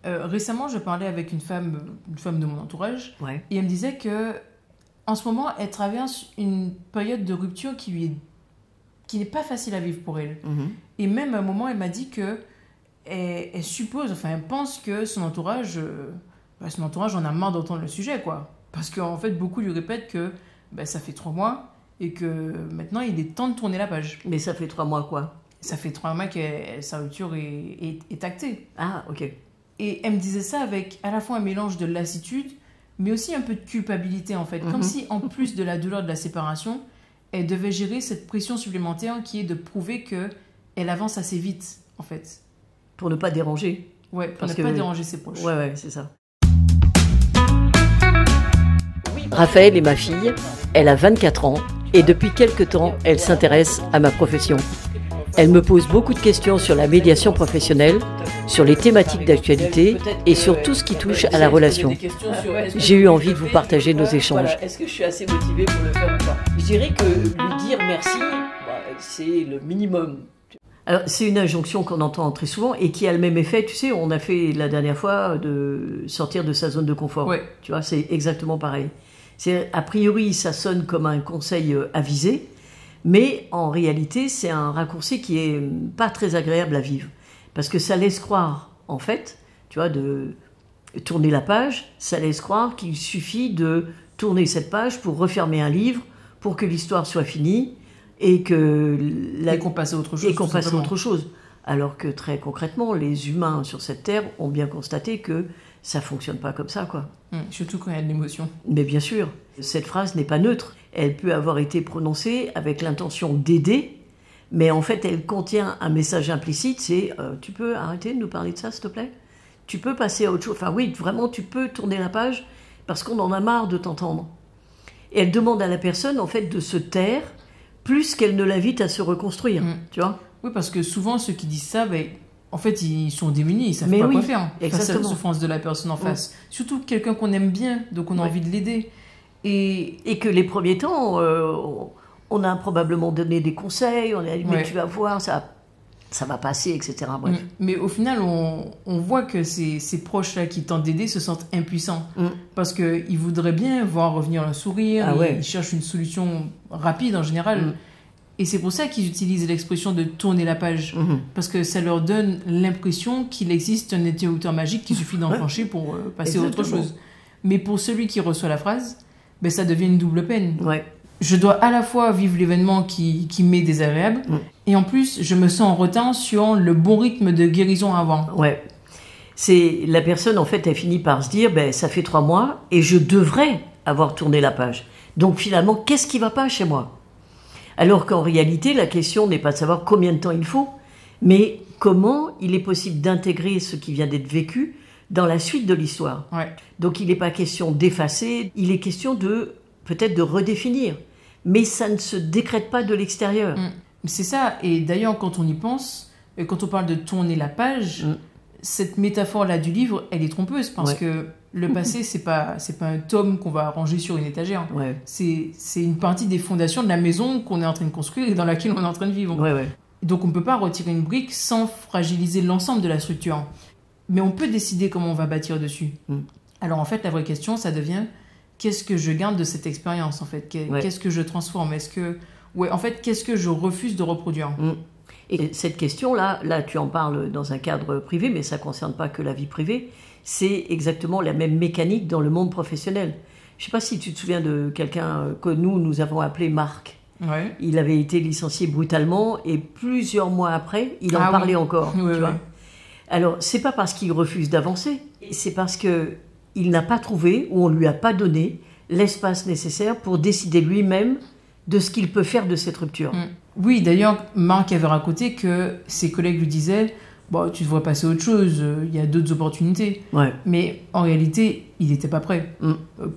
Récemment, je parlais avec une femme de mon entourage, Ouais. et elle me disait que en ce moment, elle traverse une période de rupture qui n'est pas facile à vivre pour elle. Et même à un moment, elle m'a dit que elle suppose, enfin, elle pense que son entourage en a marre d'entendre le sujet, quoi. Parce qu'en fait, beaucoup lui répètent que ça fait 3 mois et que maintenant, il est temps de tourner la page. Mais ça fait 3 mois, quoi? Ça fait 3 mois que sa rupture est actée. Ah, ok. Et elle me disait ça avec à la fois un mélange de lassitude, mais aussi un peu de culpabilité, en fait. Comme si, en plus de la douleur de la séparation, elle devait gérer cette pression supplémentaire qui est de prouver qu'elle avance assez vite, en fait. Pour ne pas déranger. Ouais, pour Parce ne que... pas déranger ses proches. Ouais, c'est ça. Raphaël est ma fille, elle a 24 ans et depuis quelque temps, elle s'intéresse à ma profession. Elle me pose beaucoup de questions sur la médiation professionnelle, sur les thématiques d'actualité et sur tout ce qui touche à la relation. J'ai eu envie de vous partager nos échanges. Voilà. Est-ce que je suis assez motivée pour le faire ou pas? Je dirais que lui dire merci, c'est le minimum. Alors, c'est une injonction qu'on entend très souvent et qui a le même effet. Tu sais, on a fait la dernière fois de sortir de sa zone de confort. Ouais. Tu vois, c'est exactement pareil. A priori, ça sonne comme un conseil avisé, mais en réalité, c'est un raccourci qui est pas très agréable à vivre. Parce que ça laisse croire, en fait, tu vois, de tourner la page, ça laisse croire qu'il suffit de tourner cette page pour refermer un livre, pour que l'histoire soit finie, et qu'on passe à autre chose. Et qu'on passe à autre chose. Alors que très concrètement, les humains sur cette terre ont bien constaté que ça fonctionne pas comme ça, quoi. Surtout quand il y a de l'émotion. Mais bien sûr, cette phrase n'est pas neutre. Elle peut avoir été prononcée avec l'intention d'aider, mais en fait, elle contient un message implicite, c'est tu peux arrêter de nous parler de ça, s'il te plaît? Tu peux passer à autre chose? Enfin oui, vraiment, tu peux tourner la page parce qu'on en a marre de t'entendre. Et elle demande à la personne, en fait, de se taire plus qu'elle ne l'invite à se reconstruire, tu vois? Oui, parce que souvent, ceux qui disent ça, en fait, ils sont démunis, ils ne savent pas quoi faire face à la souffrance de la personne en face. Surtout quelqu'un qu'on aime bien, donc on a envie de l'aider. Et que les premiers temps, on a probablement donné des conseils, on a dit, mais tu vas voir, ça va passer, etc. Bref. Mais au final, on voit que ces proches-là qui tentent d'aider se sentent impuissants. Parce qu'ils voudraient bien voir revenir un sourire, ils cherchent une solution rapide en général. Et c'est pour ça qu'ils utilisent l'expression de tourner la page. Parce que ça leur donne l'impression qu'il existe un interrupteur magique qu'il suffit d'enclencher pour passer à autre chose. Mais pour celui qui reçoit la phrase, ça devient une double peine. Je dois à la fois vivre l'événement qui m'est désagréable, et en plus, je me sens en retard sur le bon rythme de guérison avant. C'est la personne, en fait, elle finit par se dire, ça fait 3 mois, et je devrais avoir tourné la page. Donc finalement, qu'est-ce qui ne va pas chez moi? Alors qu'en réalité, la question n'est pas de savoir combien de temps il faut, mais comment il est possible d'intégrer ce qui vient d'être vécu dans la suite de l'histoire. Donc il n'est pas question d'effacer, il est question peut-être de redéfinir. Mais ça ne se décrète pas de l'extérieur. C'est ça, et d'ailleurs quand on y pense, quand on parle de tourner la page, cette métaphore-là du livre, elle est trompeuse, parce que le passé, c'est pas un tome qu'on va ranger sur une étagère. C'est une partie des fondations de la maison qu'on est en train de construire et dans laquelle on est en train de vivre. Donc on ne peut pas retirer une brique sans fragiliser l'ensemble de la structure. Mais on peut décider comment on va bâtir dessus. Alors en fait, la vraie question, ça devient qu'est-ce que je garde de cette expérience, en fait? Qu'est-ce que je transforme? En fait, qu'est-ce que je refuse de reproduire? Et cette question-là, tu en parles dans un cadre privé, mais ça ne concerne pas que la vie privée. C'est exactement la même mécanique dans le monde professionnel. Je ne sais pas si tu te souviens de quelqu'un que nous avons appelé Marc. Il avait été licencié brutalement et plusieurs mois après, il en parlait encore. Tu vois. Alors, ce n'est pas parce qu'il refuse d'avancer, c'est parce qu'il n'a pas trouvé ou on ne lui a pas donné l'espace nécessaire pour décider lui-même de ce qu'il peut faire de cette rupture. Oui, d'ailleurs, Marc avait raconté que ses collègues lui disaient « tu devrais passer à autre chose, il y a d'autres opportunités ». Mais en réalité, il n'était pas prêt.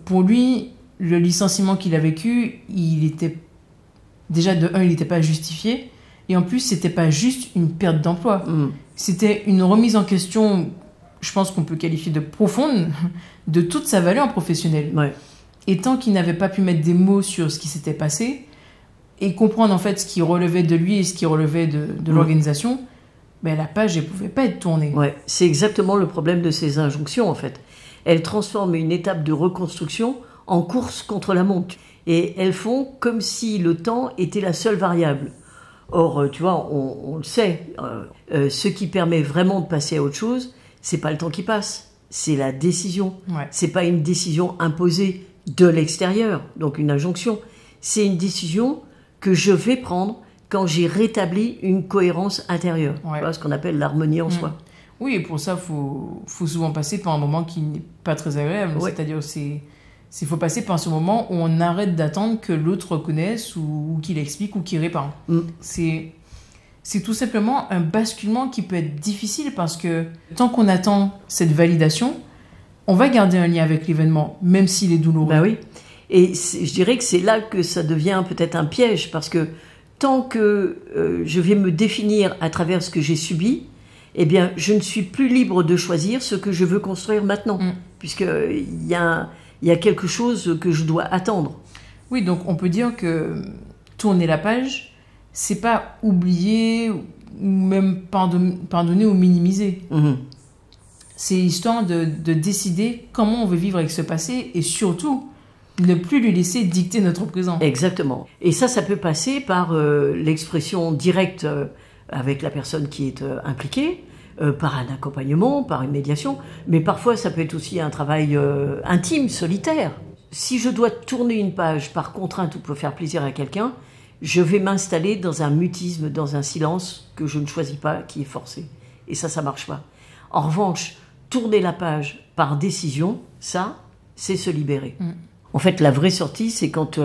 Pour lui, le licenciement qu'il a vécu, déjà de un, il n'était pas justifié, et en plus, c'était pas juste une perte d'emploi. C'était une remise en question, je pense qu'on peut qualifier de profonde, de toute sa valeur professionnelle. Et tant qu'il n'avait pas pu mettre des mots sur ce qui s'était passé, et comprendre en fait ce qui relevait de lui et ce qui relevait de l'organisation, la page, elle pouvait pas être tournée. Ouais, c'est exactement le problème de ces injonctions, en fait. Elles transforment une étape de reconstruction en course contre la montre. Et elles font comme si le temps était la seule variable. Or, tu vois, on le sait, ce qui permet vraiment de passer à autre chose, c'est pas le temps qui passe, c'est la décision. Ouais. C'est pas une décision imposée de l'extérieur, donc une injonction. C'est une décision que je vais prendre quand j'ai rétabli une cohérence intérieure. Ouais. Tu vois, ce qu'on appelle l'harmonie en soi. Oui, et pour ça, faut souvent passer par un moment qui n'est pas très agréable. Ouais. C'est-à-dire, faut passer par ce moment où on arrête d'attendre que l'autre reconnaisse ou qu'il explique ou qu'il répare. C'est tout simplement un basculement qui peut être difficile parce que tant qu'on attend cette validation, on va garder un lien avec l'événement, même s'il est douloureux. Ben oui. Et je dirais que c'est là que ça devient peut-être un piège, parce que tant que je vais me définir à travers ce que j'ai subi, eh bien, je ne suis plus libre de choisir ce que je veux construire maintenant, puisqu'il y a quelque chose que je dois attendre. Oui, donc on peut dire que tourner la page, c'est pas oublier ou même pardonner ou minimiser. C'est histoire de décider comment on veut vivre avec ce passé et surtout ne plus lui laisser dicter notre présent. Exactement. Et ça peut passer par l'expression directe avec la personne qui est impliquée, par un accompagnement, par une médiation, mais parfois ça peut être aussi un travail intime, solitaire. Si je dois tourner une page par contrainte ou pour faire plaisir à quelqu'un, je vais m'installer dans un mutisme, dans un silence que je ne choisis pas, qui est forcé. Et ça marche pas. En revanche, tourner la page par décision, ça, c'est se libérer. En fait, la vraie sortie, c'est quand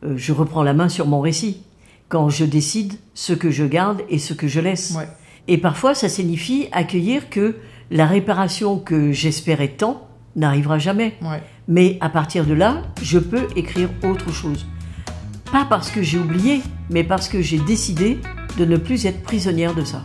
je reprends la main sur mon récit, quand je décide ce que je garde et ce que je laisse. Ouais. Et parfois, ça signifie accueillir que la réparation que j'espérais tant n'arrivera jamais. Ouais. Mais à partir de là, je peux écrire autre chose. Pas parce que j'ai oublié, mais parce que j'ai décidé de ne plus être prisonnière de ça.